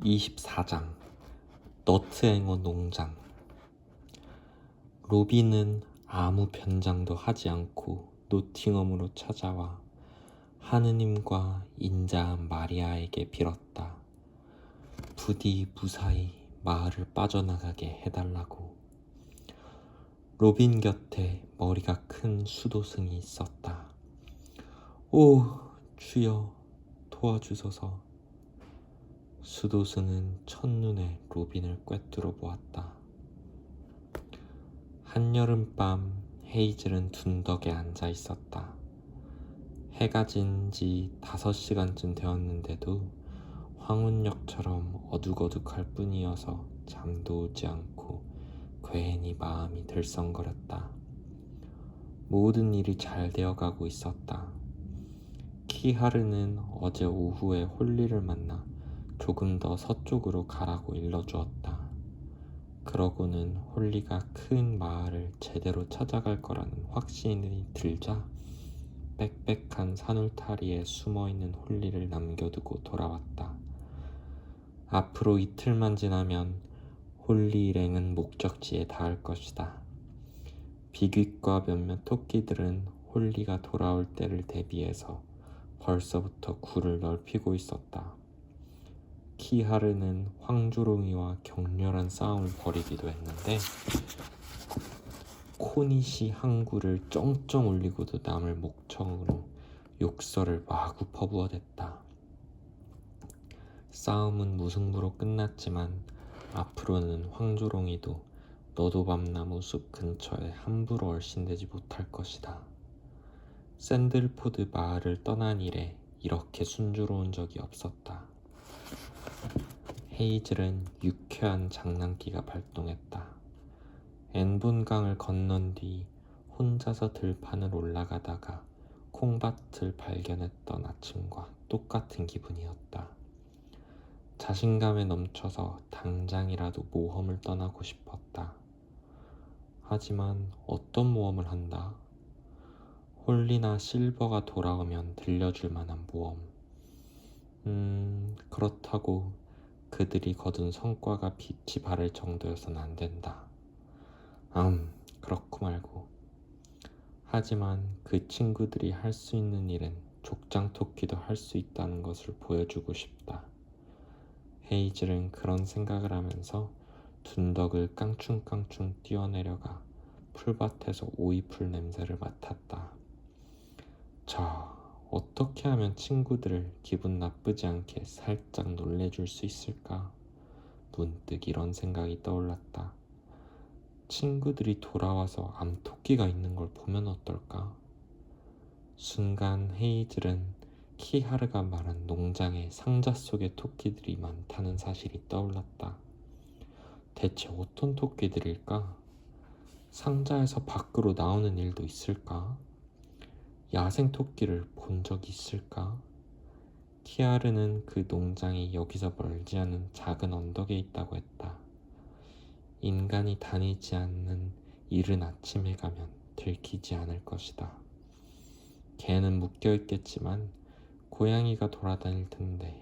24장 너트앵어 농장. 로빈은 아무 변장도 하지 않고 노팅엄으로 찾아와 하느님과 인자한 마리아에게 빌었다. 부디 무사히 마을을 빠져나가게 해달라고. 로빈 곁에 머리가 큰 수도승이 있었다. 오, 주여 도와주소서. 수도승은 첫눈에 로빈을 꿰뚫어 보았다. 한여름밤 헤이즐은 둔덕에 앉아 있었다. 해가 진 지 5시간쯤 되었는데도 황혼역처럼 어둑어둑할 뿐이어서 잠도 오지 않고 괜히 마음이 들썩거렸다. 모든 일이 잘 되어가고 있었다. 키하르는 어제 오후에 홀리를 만나 조금 더 서쪽으로 가라고 일러주었다. 그러고는 홀리가 큰 마을을 제대로 찾아갈 거라는 확신이 들자 빽빽한 산울타리에 숨어있는 홀리를 남겨두고 돌아왔다. 앞으로 이틀만 지나면 홀리 일행은 목적지에 닿을 것이다. 비귀과 몇몇 토끼들은 홀리가 돌아올 때를 대비해서 벌써부터 굴을 넓히고 있었다. 키하르는 황조롱이와 격렬한 싸움을 벌이기도 했는데 코닛이 항구를 쩡쩡 올리고도 남을 목청으로 욕설을 마구 퍼부어댔다. 싸움은 무승부로 끝났지만 앞으로는 황조롱이도 너도밤나무 숲 근처에 함부로 얼씬되지 못할 것이다. 샌들포드 마을을 떠난 이래 이렇게 순조로운 적이 없었다. 헤이즐은 유쾌한 장난기가 발동했다. 앤본강을 건넌 뒤 혼자서 들판을 올라가다가 콩밭을 발견했던 아침과 똑같은 기분이었다. 자신감에 넘쳐서 당장이라도 모험을 떠나고 싶었다. 하지만 어떤 모험을 한다? 홀리나 실버가 돌아오면 들려줄 만한 모험. 그렇다고 그들이 거둔 성과가 빛이 바를 정도여서는 안 된다. 그렇고 말고. 하지만 그 친구들이 할 수 있는 일은 족장토끼도 할 수 있다는 것을 보여주고 싶다. 헤이즐은 그런 생각을 하면서 둔덕을 깡충깡충 뛰어내려가 풀밭에서 오이풀 냄새를 맡았다. 어떻게 하면 친구들을 기분 나쁘지 않게 살짝 놀래줄 수 있을까? 문득 이런 생각이 떠올랐다. 친구들이 돌아와서 암토끼가 있는 걸 보면 어떨까? 순간 헤이즐은 키하르가 말한 농장에 상자 속에 토끼들이 많다는 사실이 떠올랐다. 대체 어떤 토끼들일까? 상자에서 밖으로 나오는 일도 있을까? 야생 토끼를 본 적이 있을까? 키하르는 그 농장이 여기서 멀지 않은 작은 언덕에 있다고 했다. 인간이 다니지 않는 이른 아침에 가면 들키지 않을 것이다. 개는 묶여있겠지만 고양이가 돌아다닐 텐데.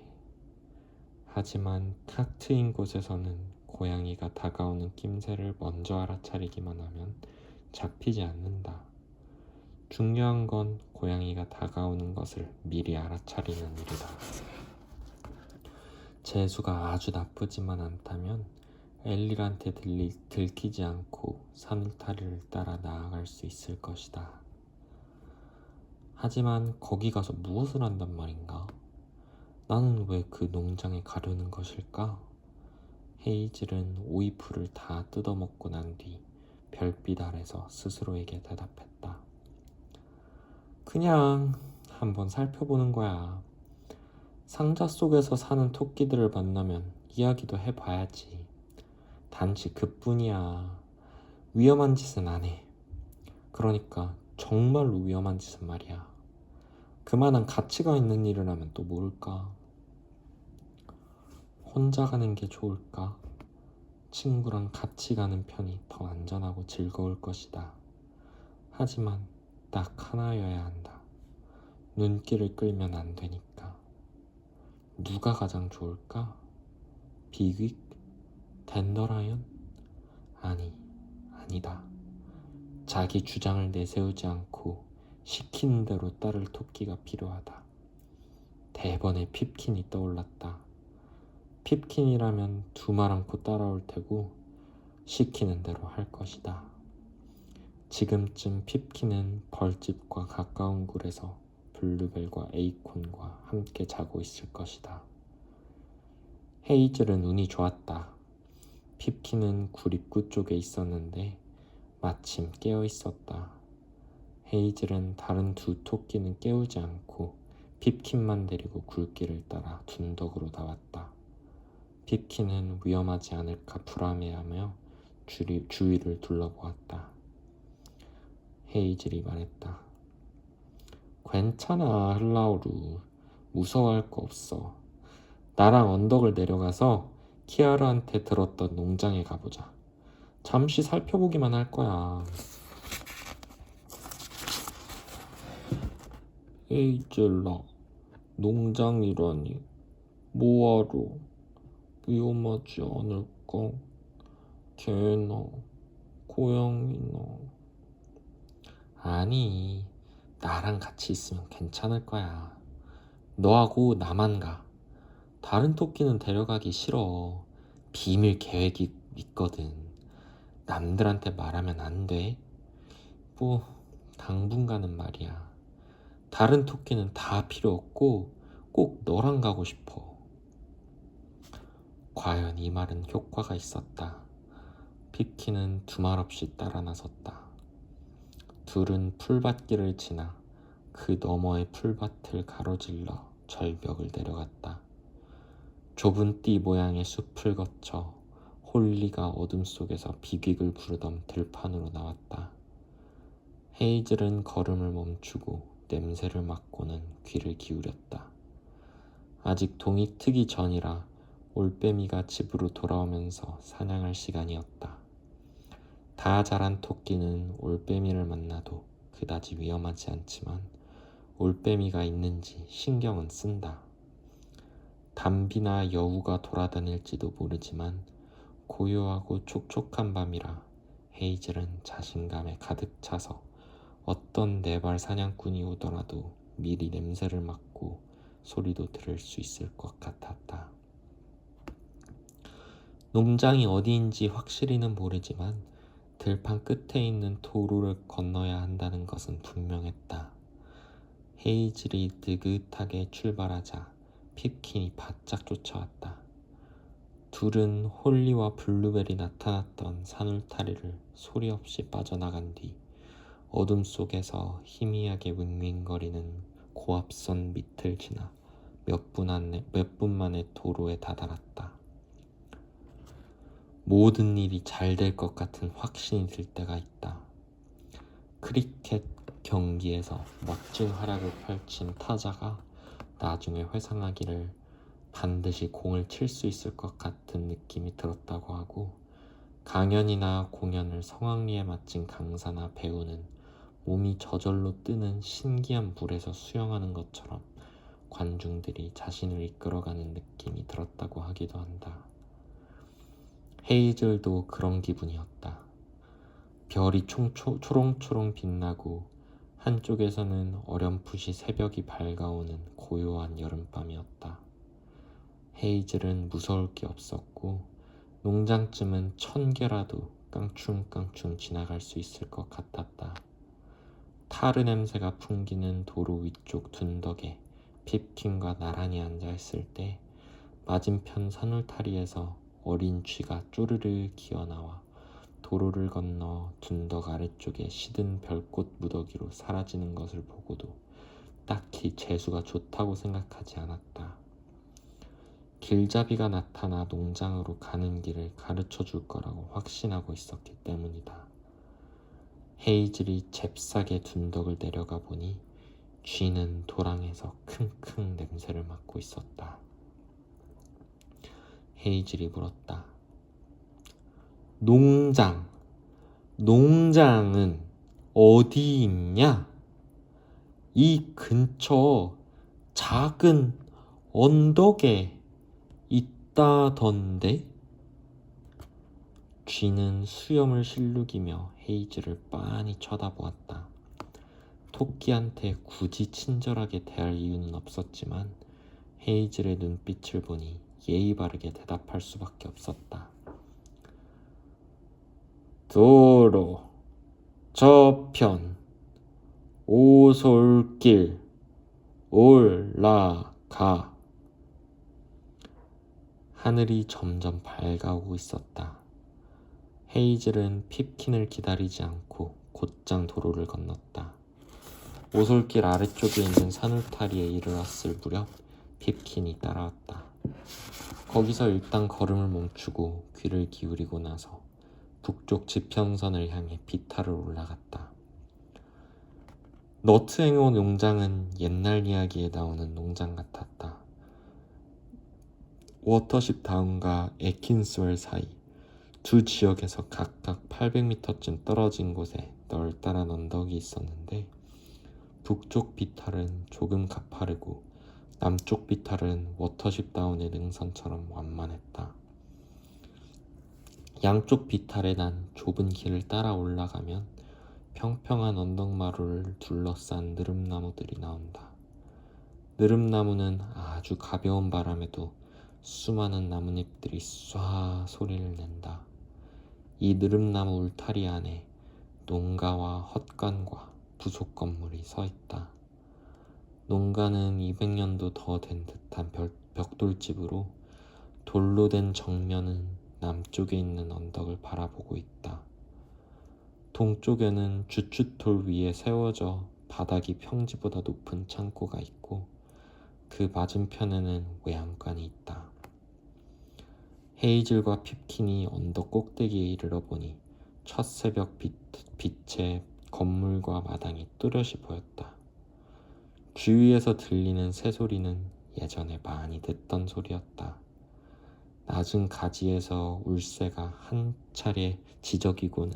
하지만 탁 트인 곳에서는 고양이가 다가오는 낌새를 먼저 알아차리기만 하면 잡히지 않는다. 중요한 건 고양이가 다가오는 것을 미리 알아차리는 일이다. 재수가 아주 나쁘지만 않다면 엘릴한테 들키지 않고 산울타리를 따라 나아갈 수 있을 것이다. 하지만 거기 가서 무엇을 한단 말인가? 나는 왜 그 농장에 가려는 것일까? 헤이즐은 오이풀을 다 뜯어먹고 난 뒤 별빛 아래서 스스로에게 대답했다. 그냥 한번 살펴보는 거야. 상자 속에서 사는 토끼들을 만나면 이야기도 해봐야지. 단지 그뿐이야. 위험한 짓은 안 해. 그러니까 정말로 위험한 짓은 말이야. 그만한 가치가 있는 일을 하면 또 모를까? 혼자 가는 게 좋을까? 친구랑 같이 가는 편이 더 안전하고 즐거울 것이다. 하지만 딱 하나여야 한다. 눈길을 끌면 안 되니까. 누가 가장 좋을까? 비윅? 댄더라이언? 아니다. 자기 주장을 내세우지 않고 시키는 대로 따를 토끼가 필요하다. 대번에 핍킨이 떠올랐다. 핍킨이라면 두 말 않고 따라올 테고 시키는 대로 할 것이다. 지금쯤 핍킨은 벌집과 가까운 굴에서 블루벨과 에이콘과 함께 자고 있을 것이다. 헤이즐은 운이 좋았다. 핍킨은 굴 입구 쪽에 있었는데 마침 깨어 있었다. 헤이즐은 다른 두 토끼는 깨우지 않고 핍킨만 데리고 굴길을 따라 둔덕으로 나왔다. 핍킨은 위험하지 않을까 불안해하며 주위를 둘러보았다. 헤이즐이 말했다. 괜찮아, 흘라우루. 무서워할 거 없어. 나랑 언덕을 내려가서 키아르한테 들었던 농장에 가보자. 잠시 살펴보기만 할 거야. 헤이즐아, 농장이라니. 뭐하러? 위험하지 않을까? 개나, 고양이나. 아니, 나랑 같이 있으면 괜찮을 거야. 너하고 나만 가. 다른 토끼는 데려가기 싫어. 비밀 계획이 있거든. 남들한테 말하면 안 돼. 뭐 당분간은 말이야. 다른 토끼는 다 필요 없고 꼭 너랑 가고 싶어. 과연 이 말은 효과가 있었다. 핍킨은 두말 없이 따라 나섰다. 둘은 풀밭길을 지나 그 너머의 풀밭을 가로질러 절벽을 내려갔다. 좁은 띠 모양의 숲을 거쳐 홀리가 어둠 속에서 비극을 부르던 들판으로 나왔다. 헤이즐은 걸음을 멈추고 냄새를 맡고는 귀를 기울였다. 아직 동이 트기 전이라 올빼미가 집으로 돌아오면서 사냥할 시간이었다. 다 자란 토끼는 올빼미를 만나도 그다지 위험하지 않지만 올빼미가 있는지 신경은 쓴다. 담비나 여우가 돌아다닐지도 모르지만 고요하고 촉촉한 밤이라 헤이즐은 자신감에 가득 차서 어떤 네발 사냥꾼이 오더라도 미리 냄새를 맡고 소리도 들을 수 있을 것 같았다. 농장이 어디인지 확실히는 모르지만 들판 끝에 있는 도로를 건너야 한다는 것은 분명했다. 헤이즐이 느긋하게 출발하자 핍킨이 바짝 쫓아왔다. 둘은 홀리와 블루벨이 나타났던 산울타리를 소리 없이 빠져나간 뒤 어둠 속에서 희미하게 윙윙거리는 고압선 밑을 지나 몇 분 만에 도로에 다다랐다. 모든 일이 잘 될 것 같은 확신이 들 때가 있다. 크리켓 경기에서 멋진 활약을 펼친 타자가 나중에 회상하기를 반드시 공을 칠 수 있을 것 같은 느낌이 들었다고 하고, 강연이나 공연을 성황리에 마친 강사나 배우는 몸이 저절로 뜨는 신기한 물에서 수영하는 것처럼 관중들이 자신을 이끌어가는 느낌이 들었다고 하기도 한다. 헤이즐도 그런 기분이었다. 별이 초롱초롱 빛나고 한쪽에서는 어렴풋이 새벽이 밝아오는 고요한 여름밤이었다. 헤이즐은 무서울 게 없었고 농장쯤은 1000개라도 깡충깡충 지나갈 수 있을 것 같았다. 타르 냄새가 풍기는 도로 위쪽 둔덕에 핍킨과 나란히 앉아있을 때 맞은편 산울타리에서 어린 쥐가 쪼르르 기어나와 도로를 건너 둔덕 아래쪽에 시든 별꽃 무더기로 사라지는 것을 보고도 딱히 재수가 좋다고 생각하지 않았다. 길잡이가 나타나 농장으로 가는 길을 가르쳐 줄 거라고 확신하고 있었기 때문이다. 헤이즐이 잽싸게 둔덕을 내려가 보니 쥐는 도랑에서 킁킁 냄새를 맡고 있었다. 헤이즐이 물었다. 농장은 어디 있냐? 이 근처 작은 언덕에 없다던데? 쥐는 수염을 실룩이며 헤이즐을 빤히 쳐다보았다. 토끼한테 굳이 친절하게 대할 이유는 없었지만 헤이즐의 눈빛을 보니 예의 바르게 대답할 수밖에 없었다. 도로, 저편, 오솔길, 올라가. 하늘이 점점 밝아오고 있었다. 헤이즐은 핍킨을 기다리지 않고 곧장 도로를 건넜다. 오솔길 아래쪽에 있는 산울타리에 이르렀을 무렵 핍킨이 따라왔다. 거기서 일단 걸음을 멈추고 귀를 기울이고 나서 북쪽 지평선을 향해 비탈을 올라갔다. 너트앵어 농장은 옛날 이야기에 나오는 농장 같았다. 워터십 다운과 에킨스웰 사이 두 지역에서 각각 800m쯤 떨어진 곳에 널따란 언덕이 있었는데 북쪽 비탈은 조금 가파르고 남쪽 비탈은 워터십 다운의 능선처럼 완만했다. 양쪽 비탈에 난 좁은 길을 따라 올라가면 평평한 언덕마루를 둘러싼 느릅나무들이 나온다. 느릅나무는 아주 가벼운 바람에도 수많은 나뭇잎들이 쏴 소리를 낸다. 이 느릅나무 울타리 안에 농가와 헛간과 부속 건물이 서 있다. 농가는 200년도 더 된 듯한 벽돌집으로 돌로 된 정면은 남쪽에 있는 언덕을 바라보고 있다. 동쪽에는 주춧돌 위에 세워져 바닥이 평지보다 높은 창고가 있고 그 맞은편에는 외양간이 있다. 헤이즐과 핍킨이 언덕 꼭대기에 이르러 보니 첫 새벽 빛에 건물과 마당이 뚜렷이 보였다. 주위에서 들리는 새소리는 예전에 많이 듣던 소리였다. 낮은 가지에서 울새가 한 차례 지저귀고는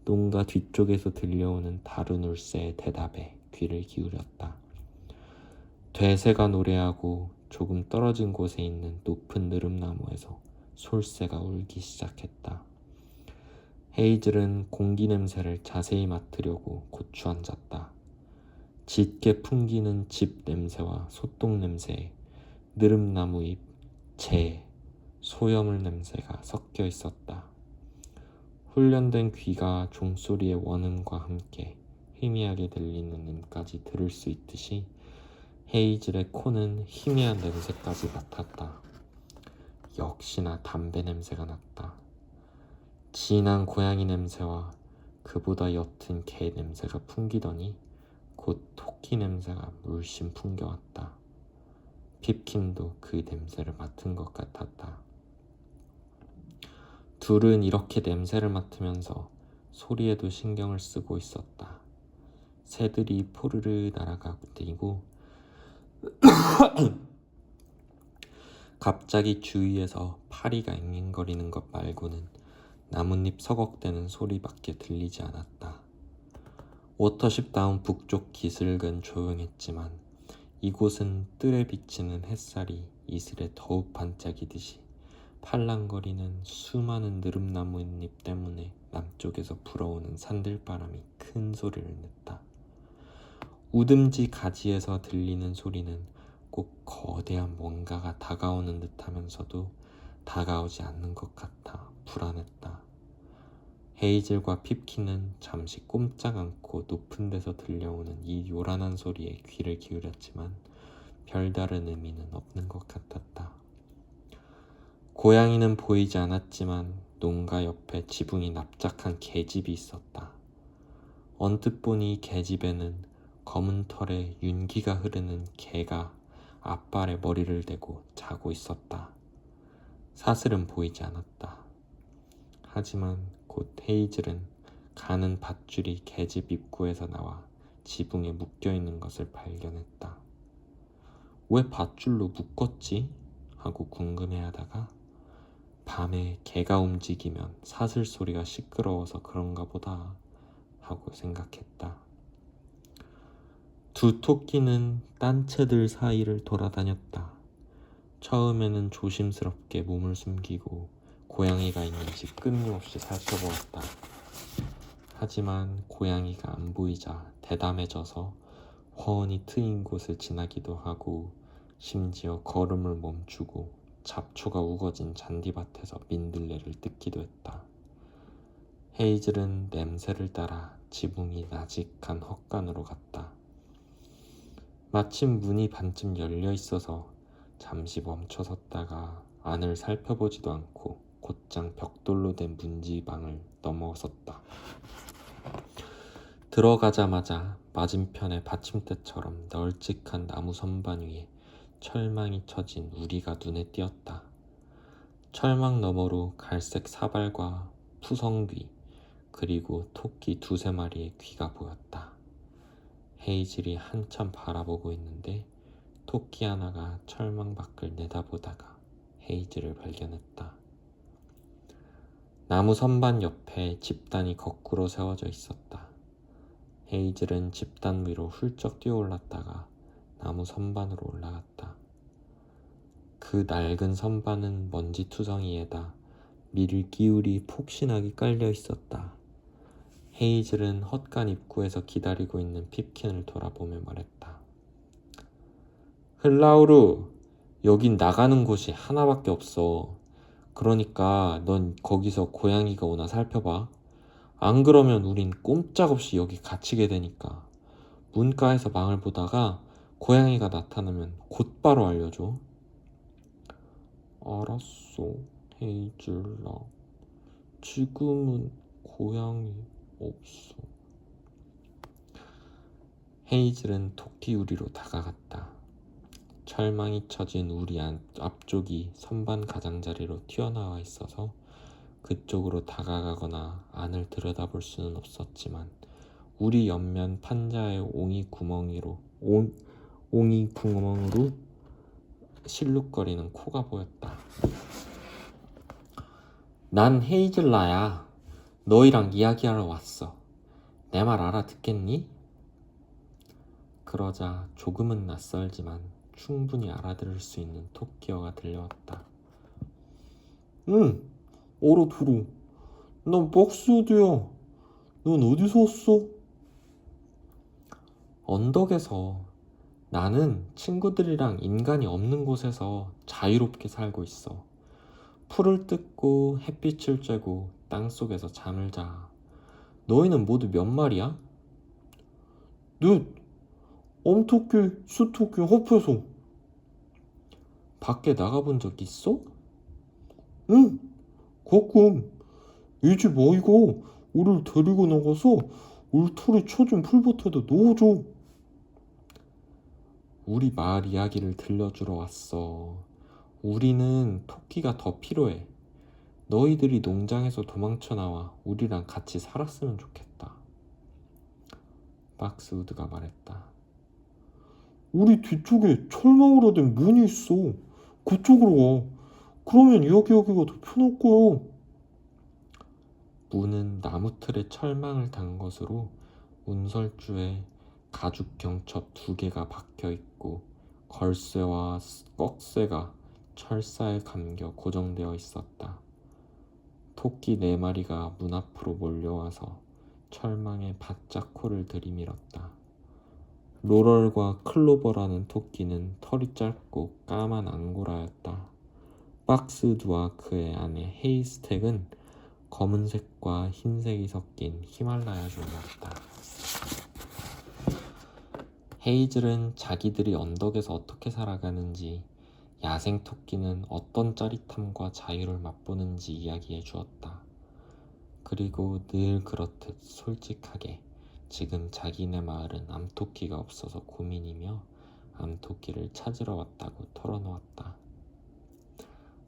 농가 뒤쪽에서 들려오는 다른 울새의 대답에 귀를 기울였다. 돼새가 노래하고 조금 떨어진 곳에 있는 높은 느릅나무에서 솔새가 울기 시작했다. 헤이즐은 공기 냄새를 자세히 맡으려고 고추 앉았다. 짙게 풍기는 집 냄새와 소똥 냄새에 느릅나무 잎, 재, 소여물 냄새가 섞여 있었다. 훈련된 귀가 종소리의 원음과 함께 희미하게 들리는 음까지 들을 수 있듯이 헤이즐의 코는 희미한 냄새까지 맡았다. 역시나 담배 냄새가 났다. 진한 고양이 냄새와 그보다 옅은 개 냄새가 풍기더니 곧 토끼 냄새가 물씬 풍겨왔다. 핍킨도 그 냄새를 맡은 것 같았다. 둘은 이렇게 냄새를 맡으면서 소리에도 신경을 쓰고 있었다. 새들이 포르르 날아다니고 갑자기 주위에서 파리가 앵앵거리는 것 말고는 나뭇잎 서걱대는 소리밖에 들리지 않았다. 워터십 다운 북쪽 기슭은 조용했지만 이곳은 뜰에 비치는 햇살이 이슬에 더욱 반짝이듯이 팔랑거리는 수많은 느릅나무잎 때문에 남쪽에서 불어오는 산들바람이 큰 소리를 냈다. 우듬지 가지에서 들리는 소리는 꼭 거대한 뭔가가 다가오는 듯하면서도 다가오지 않는 것 같아 불안했다. 헤이즐과 핍킨은 잠시 꼼짝 않고 높은 데서 들려오는 이 요란한 소리에 귀를 기울였지만 별다른 의미는 없는 것 같았다. 고양이는 보이지 않았지만 농가 옆에 지붕이 납작한 계집이 있었다. 언뜻 보니 계집에는 검은 털에 윤기가 흐르는 개가 앞발에 머리를 대고 자고 있었다. 사슬은 보이지 않았다. 하지만 곧 헤이즐은 가는 밧줄이 계집 입구에서 나와 지붕에 묶여있는 것을 발견했다. 왜 밧줄로 묶었지? 하고 궁금해하다가 밤에 개가 움직이면 사슬 소리가 시끄러워서 그런가 보다 하고 생각했다. 두 토끼는 딴채들 사이를 돌아다녔다. 처음에는 조심스럽게 몸을 숨기고 고양이가 있는지 끊임없이 살펴보았다. 하지만 고양이가 안 보이자 대담해져서 훤히 트인 곳을 지나기도 하고 심지어 걸음을 멈추고 잡초가 우거진 잔디밭에서 민들레를 뜯기도 했다. 헤이즐은 냄새를 따라 지붕이 나직한 헛간으로 갔다. 마침 문이 반쯤 열려 있어서 잠시 멈춰섰다가 안을 살펴보지도 않고 곧장 벽돌로 된 문지방을 넘어섰다. 들어가자마자 맞은편의 받침대처럼 널찍한 나무 선반 위에 철망이 쳐진 우리가 눈에 띄었다. 철망 너머로 갈색 사발과 푸성귀 그리고 토끼 2~3마리의 귀가 보였다. 헤이즐이 한참 바라보고 있는데 토끼 하나가 철망 밖을 내다보다가 헤이즐을 발견했다. 나무 선반 옆에 집단이 거꾸로 세워져 있었다. 헤이즐은 집단 위로 훌쩍 뛰어올랐다가 나무 선반으로 올라갔다. 그 낡은 선반은 먼지투성이에다 밀기울이 폭신하게 깔려 있었다. 헤이즐은 헛간 입구에서 기다리고 있는 핍킨을 돌아보며 말했다. 흘라우루, 여긴 나가는 곳이 하나밖에 없어. 그러니까 넌 거기서 고양이가 오나 살펴봐. 안 그러면 우린 꼼짝없이 여기 갇히게 되니까. 문가에서 망을 보다가 고양이가 나타나면 곧바로 알려줘. 알았어, 헤이즐아. 지금은 고양이 없어. 헤이즐은 토끼 우리로 다가갔다. 철망이 쳐진 우리 앞쪽이 선반 가장자리로 튀어나와 있어서 그쪽으로 다가가거나 안을 들여다볼 수는 없었지만 우리 옆면 판자의 옹이 구멍으로 실룩거리는 코가 보였다. 난 헤이즐라야. 너희랑 이야기하러 왔어. 내 말 알아듣겠니? 그러자 조금은 낯설지만 충분히 알아들을 수 있는 토끼어가 들려왔다. 응, 알아들어. 난 박스우드야. 넌 어디서 왔어? 언덕에서. 나는 친구들이랑 인간이 없는 곳에서 자유롭게 살고 있어. 풀을 뜯고 햇빛을 쬐고 땅속에서 잠을 자. 너희는 모두 몇 마리야? 넷. 암토끼, 수토끼 합해서. 밖에 나가본 적 있어? 응, 가끔. 이 집 아이가 우리를 데리고 나가서 울타리 쳐진 풀밭에다 넣어줘. 우리 마을 이야기를 들려주러 왔어. 우리는 토끼가 더 필요해. 너희들이 농장에서 도망쳐 나와 우리랑 같이 살았으면 좋겠다. 박스우드가 말했다. 우리 뒤쪽에 철망으로 된 문이 있어. 그쪽으로 와. 그러면 이야기하기가 더 편할 거야. 문은 나무 틀에 철망을 단 것으로 운설주에 가죽 경첩 2개가 박혀 있고 걸쇠와 꺽쇠가 철사에 감겨 고정되어 있었다. 토끼 4마리가 문 앞으로 몰려와서 철망에 바짝 코를 들이밀었다. 로럴과 클로버라는 토끼는 털이 짧고 까만 앙고라였다. 박스우드와 그의 아내 헤이스택은 검은색과 흰색이 섞인 히말라야 종이었다. 헤이즐은 자기들이 언덕에서 어떻게 살아가는지, 야생 토끼는 어떤 짜릿함과 자유를 맛보는지 이야기해 주었다. 그리고 늘 그렇듯 솔직하게 지금 자기네 마을은 암토끼가 없어서 고민이며 암토끼를 찾으러 왔다고 털어놓았다.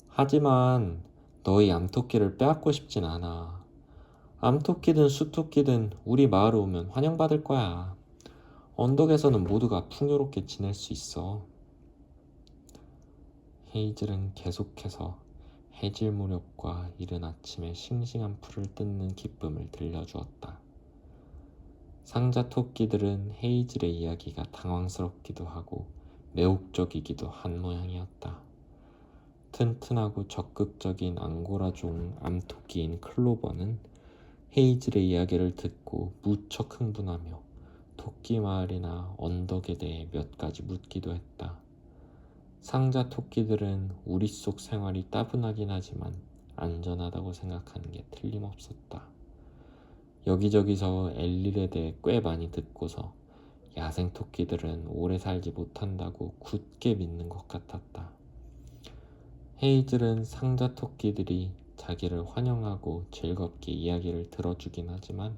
하지만 너희 암토끼를 빼앗고 싶진 않아. 암토끼든 수토끼든 우리 마을에 오면 환영받을 거야. 언덕에서는 모두가 풍요롭게 지낼 수 있어. 헤이즐은 계속해서 해질 무렵과 이른 아침에 싱싱한 풀을 뜯는 기쁨을 들려주었다. 상자 토끼들은 헤이즐의 이야기가 당황스럽기도 하고 매혹적이기도 한 모양이었다. 튼튼하고 적극적인 앙고라종 암토끼인 클로버는 헤이즐의 이야기를 듣고 무척 흥분하며 토끼 마을이나 언덕에 대해 몇 가지 묻기도 했다. 상자 토끼들은 우리 속 생활이 따분하긴 하지만 안전하다고 생각하는 게 틀림없었다. 여기저기서 엘릴에 대해 꽤 많이 듣고서 야생 토끼들은 오래 살지 못한다고 굳게 믿는 것 같았다. 헤이즐은 상자 토끼들이 자기를 환영하고 즐겁게 이야기를 들어주긴 하지만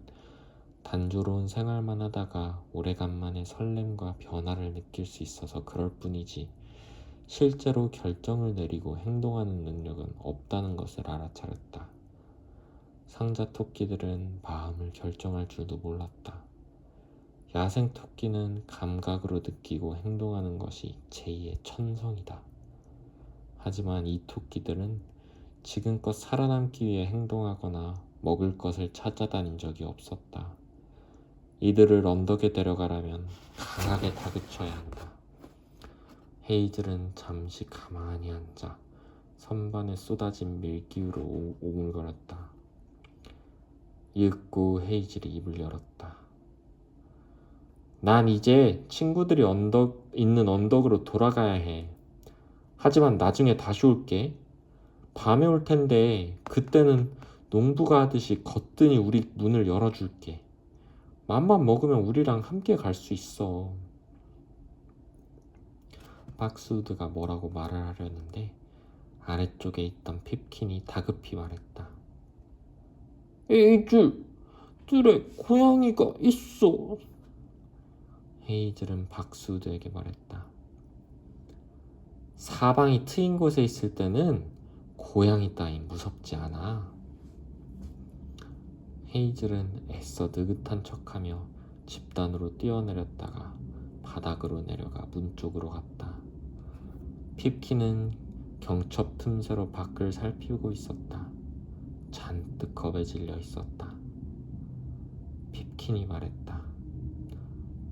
단조로운 생활만 하다가 오래간만에 설렘과 변화를 느낄 수 있어서 그럴 뿐이지 실제로 결정을 내리고 행동하는 능력은 없다는 것을 알아차렸다. 상자 토끼들은 마음을 결정할 줄도 몰랐다. 야생 토끼는 감각으로 느끼고 행동하는 것이 제2의 천성이다. 하지만 이 토끼들은 지금껏 살아남기 위해 행동하거나 먹을 것을 찾아다닌 적이 없었다. 이들을 언덕에 데려가려면 강하게 다그쳐야 한다. 헤이즐은 잠시 가만히 앉아 선반에 쏟아진 밀기우로 오물거렸다. 이윽고 헤이즐이 입을 열었다. 난 이제 친구들이 있는 언덕으로 돌아가야 해. 하지만 나중에 다시 올게. 밤에 올 텐데 그때는 농부가 하듯이 거뜬히 우리 문을 열어줄게. 맘만 먹으면 우리랑 함께 갈 수 있어. 박스우드가 뭐라고 말을 하려는데 아래쪽에 있던 핍킨이 다급히 말했다. 헤이즐, 들에 고양이가 있어. 헤이즐은 박스우드에게 말했다. 사방이 트인 곳에 있을 때는 고양이 따윈 무섭지 않아. 헤이즐은 애써 느긋한 척하며 집단으로 뛰어내렸다가 바닥으로 내려가 문 쪽으로 갔다. 핍키는 경첩 틈새로 밖을 살피고 있었다. 잔뜩 겁에 질려 있었다. 핍킨이 말했다.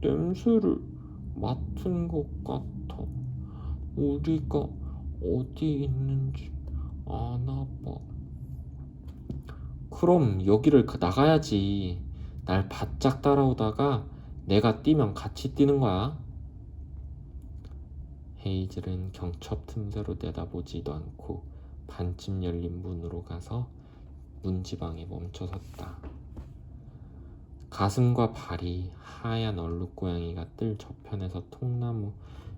냄새를 맡은 것 같아. 우리가 어디 있는지 아나 봐. 그럼 여기를 나가야지. 날 바짝 따라오다가 내가 뛰면 같이 뛰는 거야. 헤이즐은 경첩 틈새로 내다보지도 않고 반쯤 열린 문으로 가서 문지방에 멈춰섰다. 가슴과 발이 하얀 얼룩고양이가 뜰 저편에서 통나무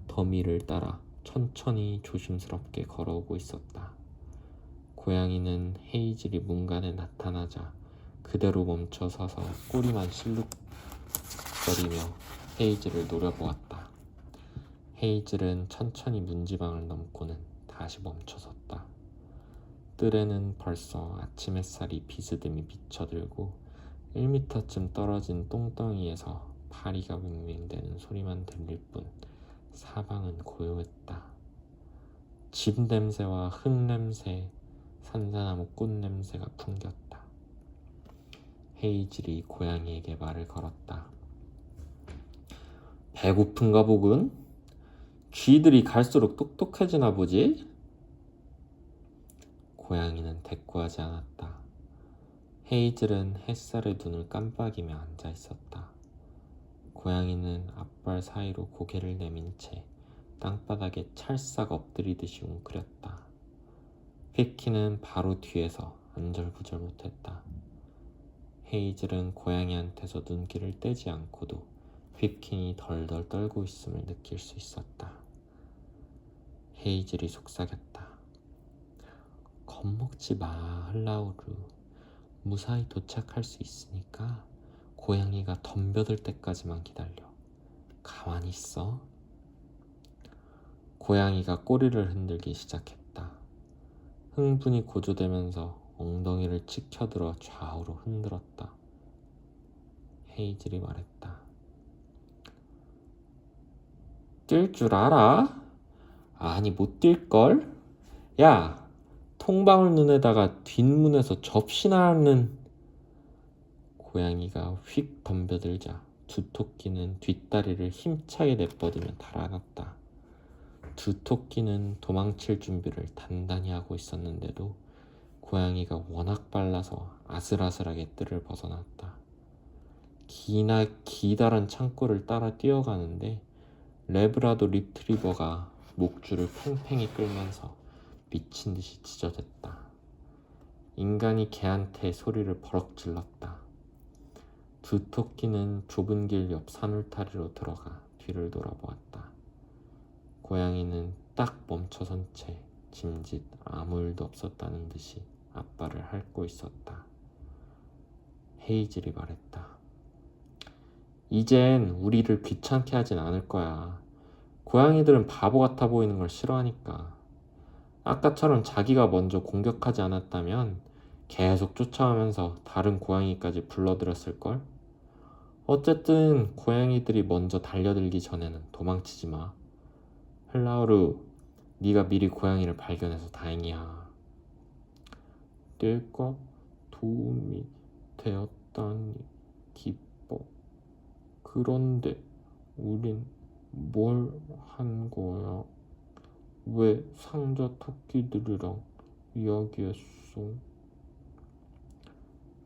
더미를 따라 천천히 조심스럽게 걸어오고 있었다. 고양이는 헤이즐이 문간에 나타나자 그대로 멈춰 서서 꼬리만 실룩거리며 헤이즐을 노려보았다. 헤이즐은 천천히 문지방을 넘고는 다시 멈춰섰다. 뜰에는 벌써 아침 햇살이 비스듬히 비쳐들고 1미터쯤 떨어진 똥덩이에서 파리가 맹맹대는 소리만 들릴 뿐 사방은 고요했다. 집 냄새와 흙 냄새, 산사나무 꽃 냄새가 풍겼다. 헤이즐이 고양이에게 말을 걸었다. 배고픈가 보군? 쥐들이 갈수록 똑똑해지나 보지? 고양이는 대꾸하지 않았다. 헤이즐은 햇살에 눈을 깜빡이며 앉아 있었다. 고양이는 앞발 사이로 고개를 내민 채 땅바닥에 찰싹 엎드리듯이 웅크렸다. 핍키는 바로 뒤에서 안절부절 못했다. 헤이즐은 고양이한테서 눈길을 떼지 않고도 핍킨이 덜덜 떨고 있음을 느낄 수 있었다. 헤이즐이 속삭였다. 겁먹지 마, 흘라우르. 무사히 도착할 수 있으니까 고양이가 덤벼들 때까지만 기다려. 가만히 있어. 고양이가 꼬리를 흔들기 시작했다. 흥분이 고조되면서 엉덩이를 치켜들어 좌우로 흔들었다. 헤이즐이 말했다. 뛸 줄 알아? 아니 못 뛸걸? 야! 통방울 눈에다가 뒷문에서 접시나 하는. 고양이가 휙 덤벼들자 두 토끼는 뒷다리를 힘차게 내뻗으며 달아났다. 두 토끼는 도망칠 준비를 단단히 하고 있었는데도 고양이가 워낙 빨라서 아슬아슬하게 뜰을 벗어났다. 기다란 창고를 따라 뛰어가는데 레브라도 리트리버가 목줄을 팽팽히 끌면서 미친 듯이 짖어댔다. 인간이 개한테 소리를 버럭 질렀다. 두 토끼는 좁은 길 옆 산울타리로 들어가 뒤를 돌아보았다. 고양이는 딱 멈춰선 채 짐짓 아무 일도 없었다는 듯이 앞발을 핥고 있었다. 헤이즐이 말했다. 이젠 우리를 귀찮게 하진 않을 거야. 고양이들은 바보 같아 보이는 걸 싫어하니까. 아까처럼 자기가 먼저 공격하지 않았다면 계속 쫓아오면서 다른 고양이까지 불러들였을걸? 어쨌든 고양이들이 먼저 달려들기 전에는 도망치지 마. 헬라우르, 네가 미리 고양이를 발견해서 다행이야. 내가 도움이 되었다니 기뻐. 그런데 우린 뭘 한 거야? 왜 상자 토끼들이랑 이야기했어?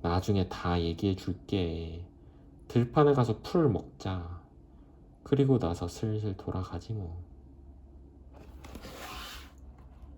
나중에 다 얘기해 줄게. 들판에 가서 풀 먹자. 그리고 나서 슬슬 돌아가지 뭐.